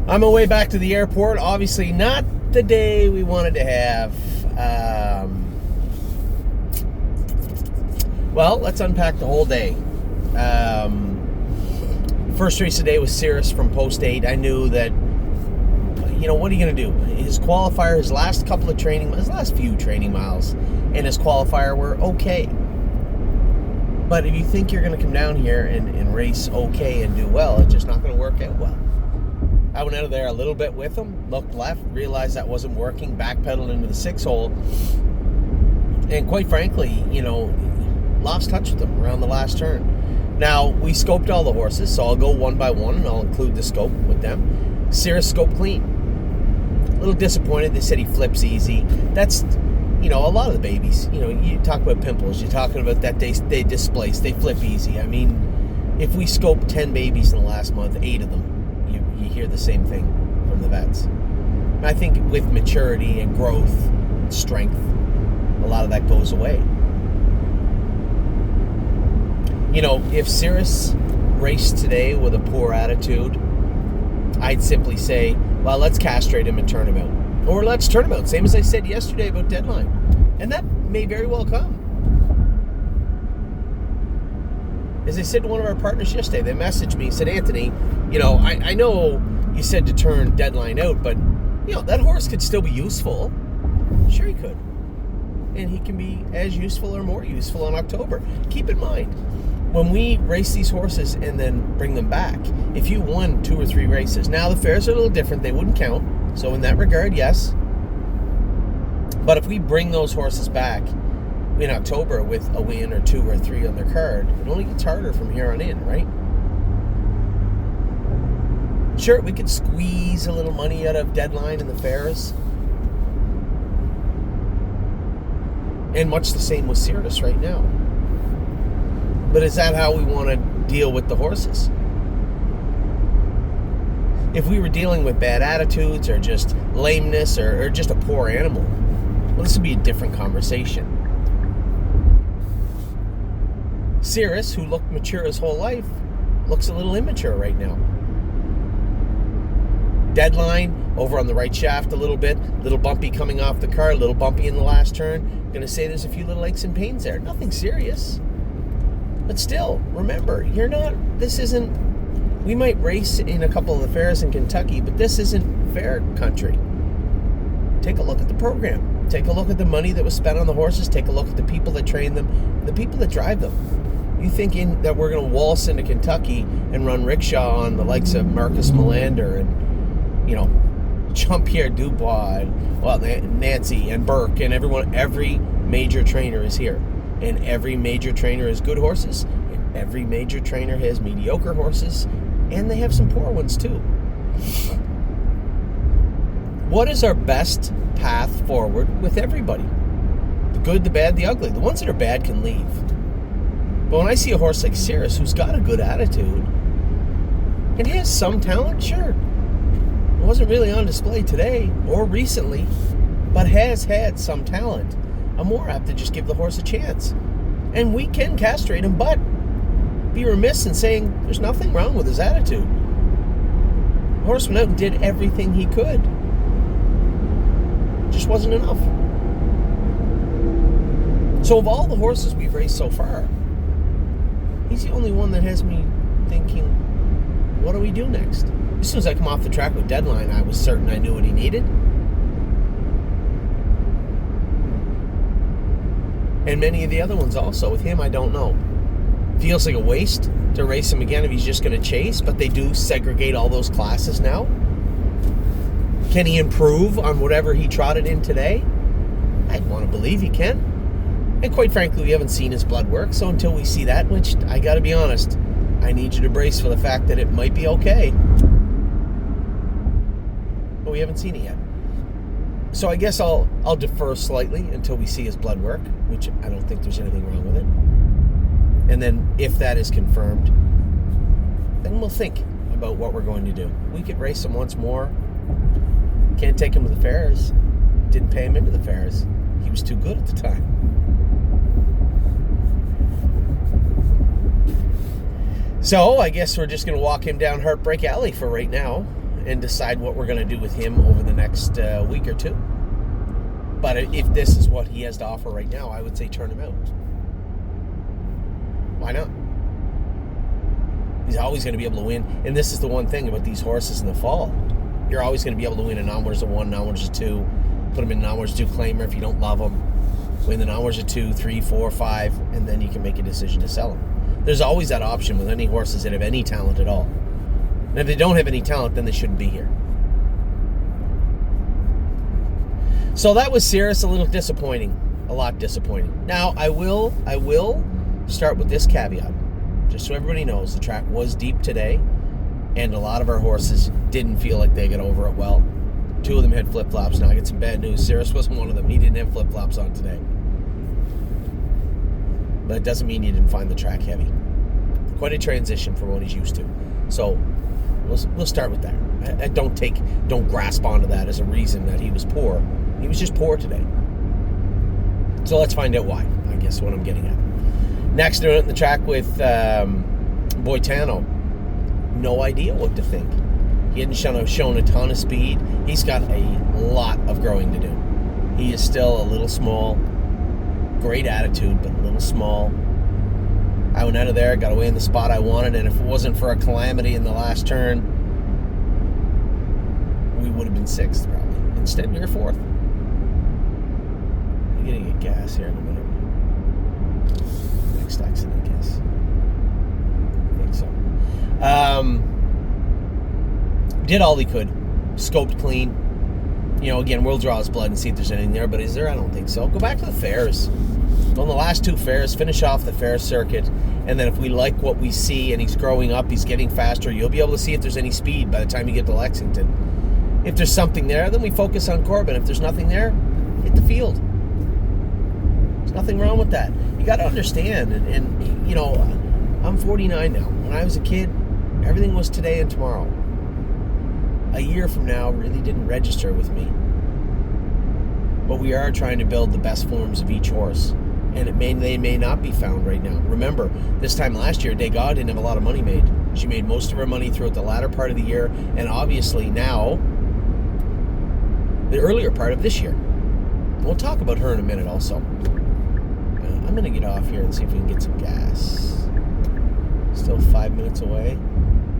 On my way back to the airport, obviously not the day we wanted to have. Well, let's unpack the whole day. First race of the day was Cirrus from Post 8. I knew that, what are you going to do? His qualifier, his last few training miles, and his qualifier were okay. But if you think you're going to come down here and race okay and do well, it's just not going to work out well. I went out of there a little bit with him, looked left, realized that wasn't working, backpedaled into the 6-hole, and quite frankly, lost touch with him around the last turn. Now, we scoped all the horses, so I'll go one by one, and I'll include the scope with them. Cirrus scope clean. A little disappointed. They said he flips easy. That's, a lot of the babies. You talk about pimples. You're talking about that they displace. They flip easy. I mean, if we scope 10 babies in the last month, 8 of them, you hear the same thing from the vets. And I think with maturity and growth, strength, a lot of that goes away. If Cirrus raced today with a poor attitude, I'd simply say, well, let's castrate him and turn him out. Or let's turn him out, same as I said yesterday about Deadline. And that may very well come. As I said to one of our partners yesterday, they messaged me, said, Anthony, I know you said to turn Deadline out, but, that horse could still be useful. Sure he could. And he can be as useful or more useful in October. Keep in mind, when we race these horses and then bring them back, if you won 2 or 3 races, now the fares are a little different, they wouldn't count. So in that regard, yes. But if we bring those horses back in October with a win or 2 or 3 on their card, it only gets harder from here on in, right? Sure, we could squeeze a little money out of Deadline and the fares. And much the same with Cirrus right now. But is that how we want to deal with the horses? If we were dealing with bad attitudes or just lameness or just a poor animal, well, this would be a different conversation. Cirrus, who looked mature his whole life, looks a little immature right now. Deadline, over on the right shaft a little bit, little bumpy coming off the car, a little bumpy in the last turn. Gonna say there's a few little aches and pains there. Nothing serious. But still, remember, we might race in a couple of the fairs in Kentucky, but this isn't fair country. Take a look at the program. Take a look at the money that was spent on the horses. Take a look at the people that train them, the people that drive them. You thinking that we're going to waltz into Kentucky and run rickshaw on the likes of Marcus Melander and, Jean-Pierre Dubois, and Nancy and Burke and everyone, every major trainer is here. And every major trainer has good horses, and every major trainer has mediocre horses, and they have some poor ones too. What is our best path forward with everybody? The good, the bad, the ugly. The ones that are bad can leave. But when I see a horse like Cirrus, who's got a good attitude, and has some talent, sure. It wasn't really on display today or recently, but has had some talent. I'm more apt to just give the horse a chance. And we can castrate him, but be remiss in saying there's nothing wrong with his attitude. The horse went out and did everything he could. Just wasn't enough. So of all the horses we've raced so far, he's the only one that has me thinking, what do we do next? As soon as I come off the track with Deadline, I was certain I knew what he needed. And many of the other ones also. With him, I don't know. Feels like a waste to race him again if he's just going to chase, but they do segregate all those classes now. Can he improve on whatever he trotted in today? I want to believe he can. And quite frankly, we haven't seen his blood work, so until we see that, which I got to be honest, I need you to brace for the fact that it might be okay. But we haven't seen it yet. So I guess I'll defer slightly until we see his blood work, which I don't think there's anything wrong with it. And then if that is confirmed, then we'll think about what we're going to do. We could race him once more. Can't take him to the fairs. Didn't pay him into the fairs. He was too good at the time. So I guess we're just going to walk him down Heartbreak Alley for right now and decide what we're going to do with him over the next week or two. But if this is what he has to offer right now, I would say turn him out. Why not? He's always going to be able to win. And this is the one thing about these horses in the fall. You're always going to be able to win an Onwards of 1, an Onwards of 2. Put them in an Onwards 2 claimer if you don't love them. Win an Onwards of 2, 3, 4, 5, and then you can make a decision to sell them. There's always that option with any horses that have any talent at all. And if they don't have any talent, then they shouldn't be here. So that was Cirrus, a little disappointing. A lot disappointing. Now, I will start with this caveat. Just so everybody knows, the track was deep today, and a lot of our horses didn't feel like they got over it well. 2 of them had flip-flops. Now I get some bad news. Cirrus wasn't one of them. He didn't have flip-flops on today. But it doesn't mean you didn't find the track heavy. Quite a transition from what he's used to. So we'll start with that. Don't grasp onto that as a reason that he was poor. He was just poor today. So let's find out why, I guess, what I'm getting at. Next, they're on the track with Boitano. No idea what to think. He hadn't shown a ton of speed. He's got a lot of growing to do. He is still a little small. Great attitude, but a little small. I went out of there, got away in the spot I wanted, and if it wasn't for a calamity in the last turn, we would have been 6th probably. Instead, we were 4th. I'm gonna get gas here in a minute. Next exit, I guess. I think so. Did all he could. Scoped clean. Again, we'll draw his blood and see if there's anything there, but is there? I don't think so. Go back to the fairs. On the last 2 fairs, finish off the fair circuit, and then if we like what we see and he's growing up, he's getting faster, you'll be able to see if there's any speed by the time you get to Lexington. If there's something there, then we focus on Corbin. If there's nothing there, hit the field. There's nothing wrong with that. You got to understand, and I'm 49 now. When I was a kid, everything was today and tomorrow. A year from now really didn't register with me. But we are trying to build the best forms of each horse. And they may not be found right now. Remember, this time last year, Degas didn't have a lot of money made. She made most of her money throughout the latter part of the year, and obviously now, the earlier part of this year. We'll talk about her in a minute also. I'm going to get off here and see if we can get some gas. Still 5 minutes away.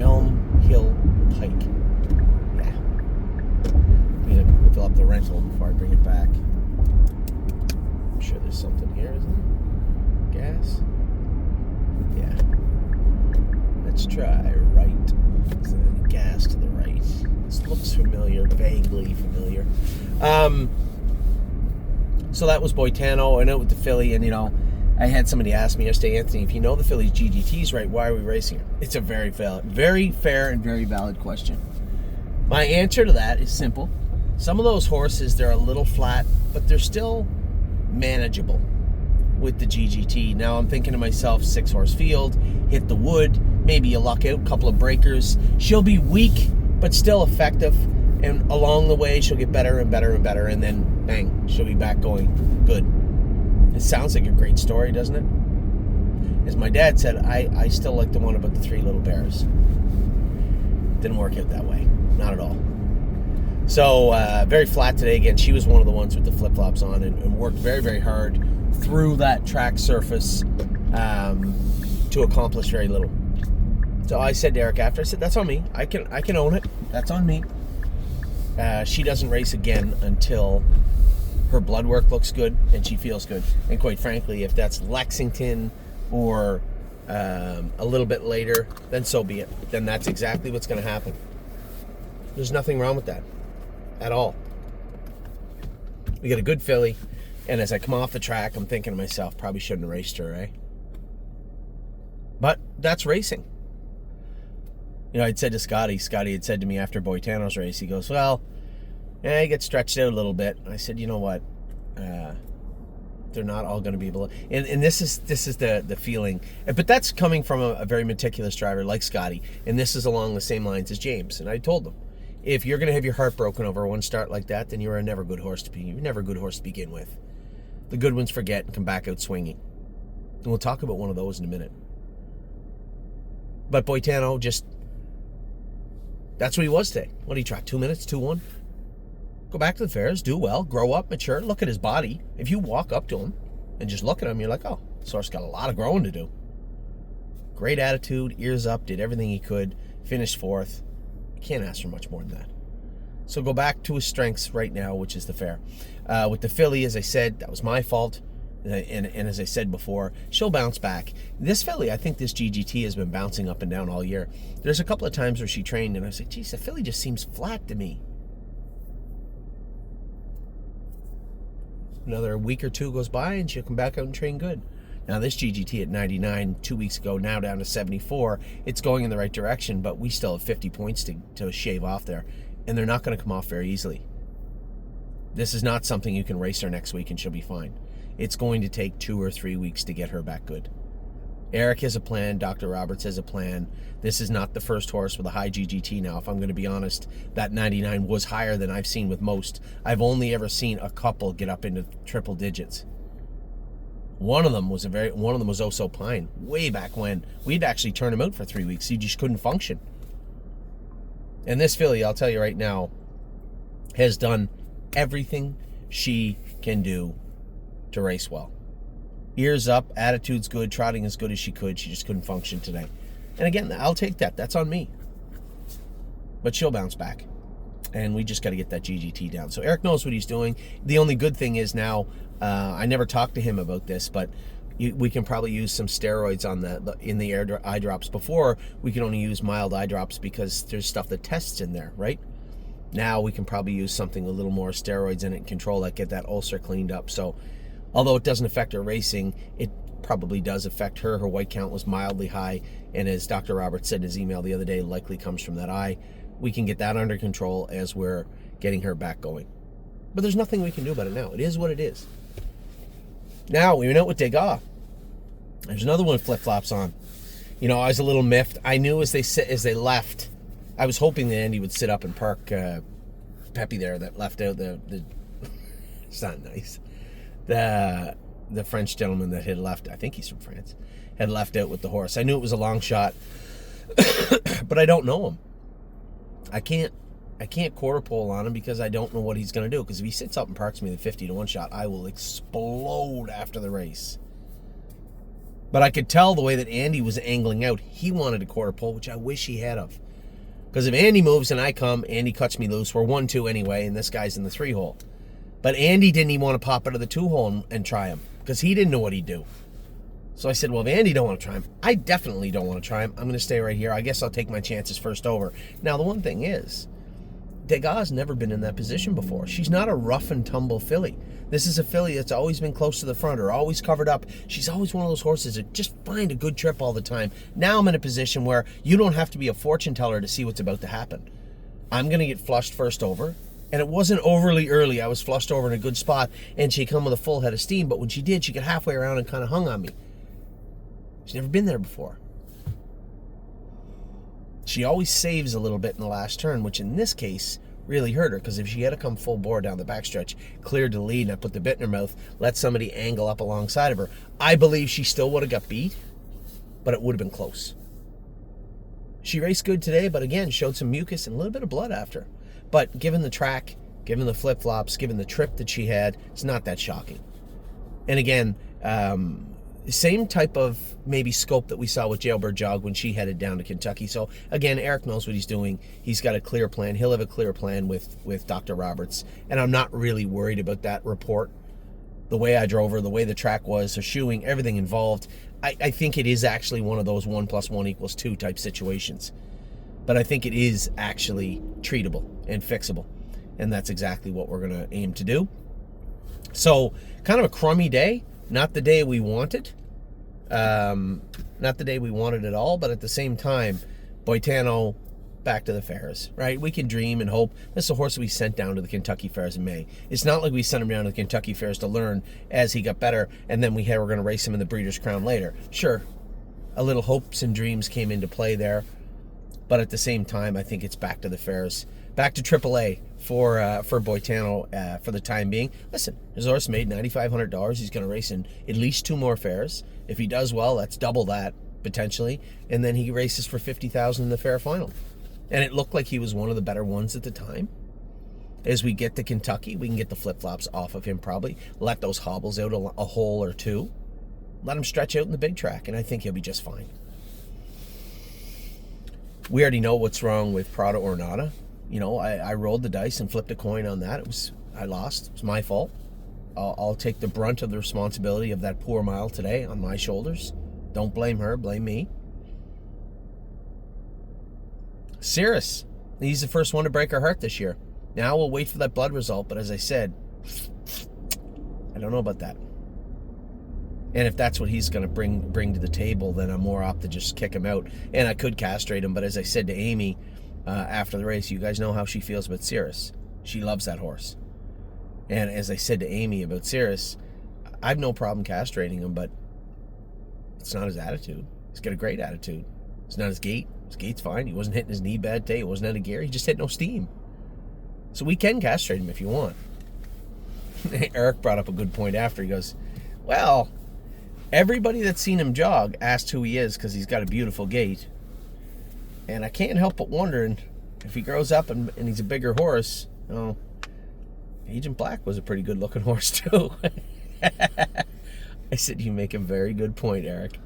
Elm Hill Pike. Yeah. I'm going to fill up the rental before I bring it back. I'm sure there's something here, isn't there? Gas? Yeah. Let's try right. Gas to the right. This looks familiar, vaguely familiar. So that was Boitano. I know with the filly, and I had somebody ask me yesterday, Anthony, if you know the filly's GGT's right, why are we racing her? It's a very fair and very valid question. My answer to that is simple. Some of those horses, they're a little flat, but they're still manageable with the GGT. Now I'm thinking to myself, 6-horse field, hit the wood, maybe you luck out, couple of breakers. She'll be weak, but still effective. And along the way, she'll get better and better and better, and then, bang, she'll be back going good. It sounds like a great story, doesn't it? As my dad said, I still like the one about the 3 little bears. Didn't work out that way. Not at all. So, very flat today. Again, she was one of the ones with the flip-flops on and worked very, very hard through that track surface to accomplish very little. So I said to Eric after, I said, that's on me. I can own it. That's on me. She doesn't race again until her blood work looks good and she feels good. And quite frankly, if that's Lexington or a little bit later, then so be it. Then that's exactly what's going to happen. There's nothing wrong with that at all. We got a good filly, and as I come off the track, I'm thinking to myself, probably shouldn't have raced her, eh? But that's racing. I'd said to Scotty had said to me after Boitano's race, he goes, well, I get stretched out a little bit. I said, you know what? They're not all going to be able to. And this is the feeling. But that's coming from a very meticulous driver like Scotty. And this is along the same lines as James. And I told him, if you're going to have your heart broken over one start like that, then you're never a good horse to begin with. The good ones forget and come back out swinging. And we'll talk about one of those in a minute. But Boitano just That's what he was today. What did he try? 2 minutes, 2-1? Go back to the fairs, do well, grow up, mature, look at his body. If you walk up to him and just look at him, you're like, oh, this horse got a lot of growing to do. Great attitude, ears up, did everything he could, finished fourth. You can't ask for much more than that. So go back to his strengths right now, which is the fair. With the filly, as I said, that was my fault. And as I said before, she'll bounce back. This filly, I think this GGT has been bouncing up and down all year. There's a couple of times where she trained, and I was like, geez, the filly just seems flat to me. Another week or two goes by, and she'll come back out and train good. Now, this GGT at 99 2 weeks ago, now down to 74. It's going in the right direction, but we still have 50 points to shave off there, and they're not going to come off very easily. This is not something you can race her next week and she'll be fine. It's going to take 2 or 3 weeks to get her back good. Eric has a plan. Dr. Roberts has a plan. This is not the first horse with a high GGT now. If I'm going to be honest, that 99 was higher than I've seen with most. I've only ever seen a couple get up into triple digits. One of them was Oso Pine, way back when. We'd actually turn him out for 3 weeks. He just couldn't function. And this filly, I'll tell you right now, has done everything she can do to race well. Ears up, attitude's good, trotting as good as she could. She just couldn't function today. And again, I'll take that. That's on me. But she'll bounce back. And we just got to get that GGT down. So Eric knows what he's doing. The only good thing is now, I never talked to him about this, but we can probably use some steroids on in the eye drops. Before, we could only use mild eye drops because there's stuff that tests in there, right? Now we can probably use something a little more steroids in it and control that, get that ulcer cleaned up. So although it doesn't affect her racing, it probably does affect her. Her white count was mildly high, and as Dr. Roberts said in his email the other day, likely comes from that eye. We can get that under control as we're getting her back going. But there's nothing we can do about it now. It is what it is. Now, we went out with Degas. There's another one with flip-flops on. You know, I was a little miffed. I knew as they left, I was hoping that Andy would sit up and park Peppy there that left out the it's not nice. The French gentleman that had left, I think he's from France, had left out with the horse. I knew it was a long shot, but I don't know him. I can't quarter pole on him because I don't know what he's going to do. Because if he sits up and parks me the 50-1 shot, I will explode after the race. But I could tell the way that Andy was angling out, he wanted a quarter pole, which I wish he had of. Because if Andy moves and I come, Andy cuts me loose. We're 1-2 anyway, and this guy's in the 3-hole. But Andy didn't even want to pop out of the 2-hole and try him because he didn't know what he'd do. So I said, well, if Andy don't want to try him, I definitely don't want to try him. I'm going to stay right here. I guess I'll take my chances first over. Now, the one thing is, Degas never been in that position before. She's not a rough and tumble filly. This is a filly that's always been close to the front or always covered up. She's always one of those horses that just find a good trip all the time. Now I'm in a position where you don't have to be a fortune teller to see what's about to happen. I'm going to get flushed first over. And it wasn't overly early. I was flushed over in a good spot, and she come with a full head of steam. But when she did, she got halfway around and kind of hung on me. She's never been there before. She always saves a little bit in the last turn, which in this case really hurt her, because if she had to come full bore down the backstretch, cleared the lead, and I put the bit in her mouth, let somebody angle up alongside of her, I believe she still would have got beat, but it would have been close. She raced good today, but again, showed some mucus and a little bit of blood after. But given the track, given the flip-flops, given the trip that she had, it's not that shocking. And again, same type of maybe scope that we saw with Jailbird Jog when she headed down to Kentucky. So again, Eric knows what he's doing. He's got a clear plan. He'll have a clear plan with Dr. Roberts. And I'm not really worried about that report. The way I drove her, the way the track was, her shoeing, everything involved. I think it is actually one of those 1 + 1 = 2 type situations. But I think it is actually treatable and fixable. And that's exactly what we're going to aim to do. So, kind of a crummy day. Not the day we wanted. Not the day we wanted at all. But at the same time, Boitano, back to the fairs, right? We can dream and hope. This is a horse that we sent down to the Kentucky Fairs in May. It's not like we sent him down to the Kentucky Fairs to learn as he got better, and then we're going to race him in the Breeders' Crown later. Sure, a little hopes and dreams came into play there. But at the same time, I think it's back to the fairs, back to AAA for Boitano for the time being. Listen, his horse made $9,500. He's going to race in at least 2 more fairs. If he does well, that's double that potentially, and then he races for $50,000 in the fair final. And it looked like he was one of the better ones at the time. As we get to Kentucky, we can get the flip-flops off of him probably. Let those hobbles out a hole or two. Let him stretch out in the big track, and I think he'll be just fine. We already know what's wrong with Prado Ornata. You know, I rolled the dice and flipped a coin on that. I lost. It was my fault. I'll take the brunt of the responsibility of that poor mile today on my shoulders. Don't blame her, blame me. Cirrus, he's the first one to break her heart this year. Now we'll wait for that blood result, but as I said, I don't know about that. And if that's what he's going to bring to the table, then I'm more apt to just kick him out. And I could castrate him, but as I said to Amy after the race, you guys know how she feels about Cirrus. She loves that horse. And as I said to Amy about Cirrus, I have no problem castrating him, but it's not his attitude. He's got a great attitude. It's not his gait. His gait's fine. He wasn't hitting his knee bad day. He wasn't out of gear. He just had no steam. So we can castrate him if you want. Eric brought up a good point after. He goes, well, everybody that's seen him jog asked who he is because he's got a beautiful gait. And I can't help but wondering if he grows up and he's a bigger horse. Oh, Agent Black was a pretty good looking horse too. I said, you make a very good point, Eric.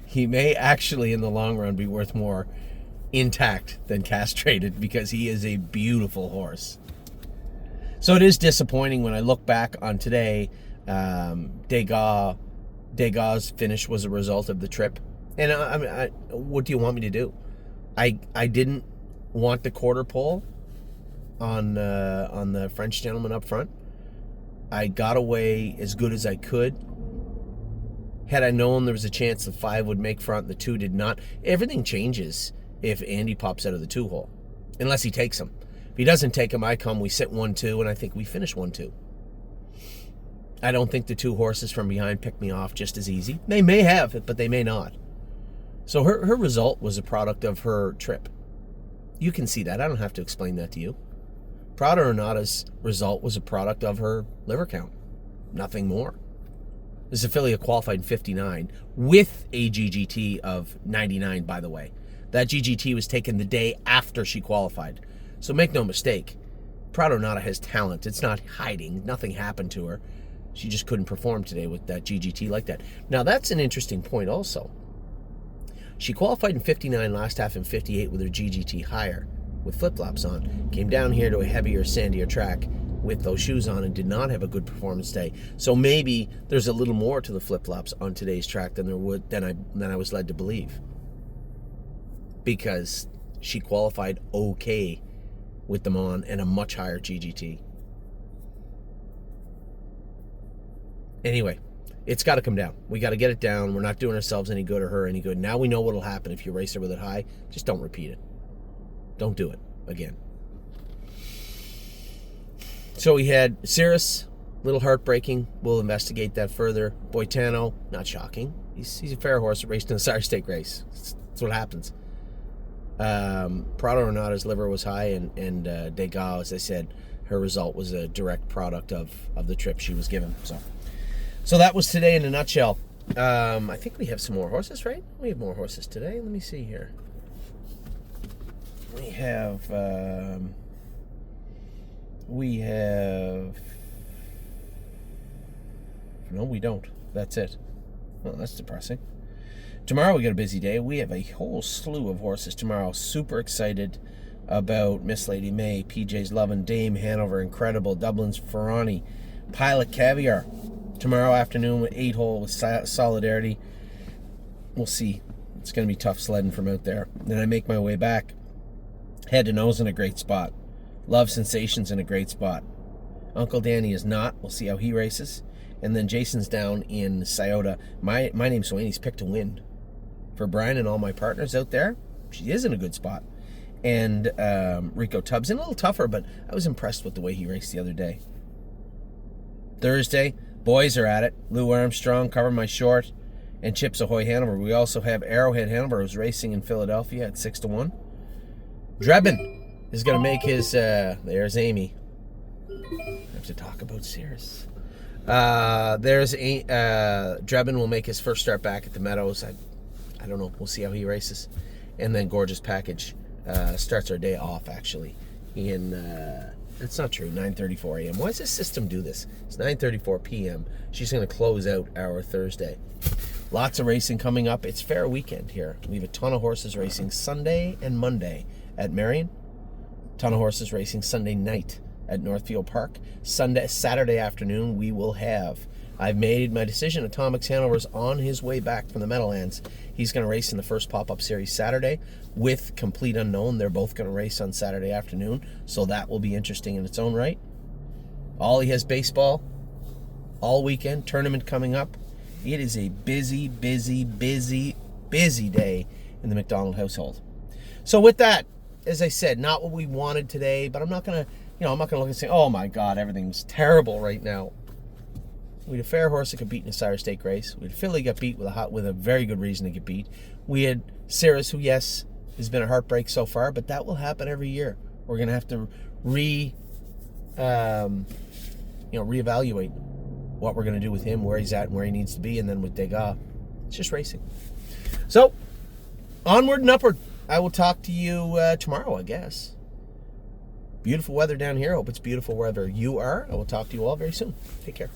He may actually in the long run be worth more intact than castrated because he is a beautiful horse. So it is disappointing when I look back on today. Degas' finish was a result of the trip. And what do you want me to do? I didn't want the quarter pole on the French gentleman up front. I got away as good as I could. Had I known there was a chance the 5 would make front, the 2 did not. Everything changes if Andy pops out of the 2-hole, unless he takes him. If he doesn't take him, I come, we sit 1-2, and I think we finish 1-2. I don't think the 2 horses from behind picked me off just as easy. They may have, but they may not. So her result was a product of her trip. You can see that. I don't have to explain that to you. Prado Ornata's result was a product of her liver count. Nothing more. This affiliate qualified in 59 with a GGT of 99, by the way. That GGT was taken the day after she qualified. So make no mistake, Prado Ornata has talent. It's not hiding. Nothing happened to her. She just couldn't perform today with that GGT like that. Now, that's an interesting point also. She qualified in 59, last half in 58 with her GGT higher, with flip-flops on. Came down here to a heavier, sandier track with those shoes on and did not have a good performance day. So maybe there's a little more to the flip-flops on today's track than I was led to believe. Because she qualified okay with them on and a much higher GGT. Anyway, it's got to come down. We got to get it down. We're not doing ourselves any good or her any good. Now we know what'll happen if you race her with it high. Just don't repeat it. Don't do it again. So we had Cirrus, little heartbreaking. We'll investigate that further. Boitano, not shocking. He's a fair horse that raced in a Sire Stake race. That's what happens. Prado Ornata's liver was high, and Degas, as I said, her result was a direct product of the trip she was given. So that was today in a nutshell. I think we have some more horses, right? We have more horses today. Let me see here. We have no, we don't. That's it. Well, that's depressing. Tomorrow we got a busy day. We have a whole slew of horses tomorrow. Super excited about Miss Lady May, PJ's Lovin', Dame Hanover, Incredible, Dublin's Ferrani, Pilot Caviar. Tomorrow afternoon with 8-hole with Solidarity. We'll see. It's going to be tough sledding from out there. Then I make my way back. Head to Nose in a great spot. Love Sensations in a great spot. Uncle Danny is not. We'll see how he races. And then Jason's down in Scioto. My name's Wayne. He's picked to win. For Brian and all my partners out there, she is in a good spot. And Rico Tubbs in a little tougher, but I was impressed with the way he raced the other day. Thursday, boys are at it. Lou Armstrong, Cover My Short, and Chips Ahoy Hanover. We also have Arrowhead Hanover, who's racing in Philadelphia at 6-1. Drebin is going to make his... there's Amy. I have to talk about Cirrus. Drebin will make his first start back at the Meadows. I don't know. We'll see how he races. And then Gorgeous Package starts our day off, actually. It's not true, 9:34 a.m. Why does this system do this? It's 9:34 p.m. She's going to close out our Thursday. Lots of racing coming up. It's fair weekend here. We have a ton of horses racing Sunday and Monday at Marion. Ton of horses racing Sunday night at Northfield Park. Saturday afternoon, we will have. I've made my decision. Atomics Hanover's on his way back from the Meadowlands. He's going to race in the first pop-up series Saturday with Complete Unknown. They're both going to race on Saturday afternoon, so that will be interesting in its own right. Ollie has baseball all weekend. Tournament coming up. It is a busy, busy, busy, busy day in the McDonald household. So with that, as I said, not what we wanted today, but I'm not going to look and say, oh my God, everything's terrible right now. We had a fair horse that could beat in a Sire Stake race. We had Philly got beat with a very good reason to get beat. We had Cirrus, who, yes, has been a heartbreak so far, but that will happen every year. We're going to have to reevaluate what we're going to do with him, where he's at and where he needs to be, and then with Degas. It's just racing. So, onward and upward. I will talk to you tomorrow, I guess. Beautiful weather down here. Hope it's beautiful wherever you are. I will talk to you all very soon. Take care.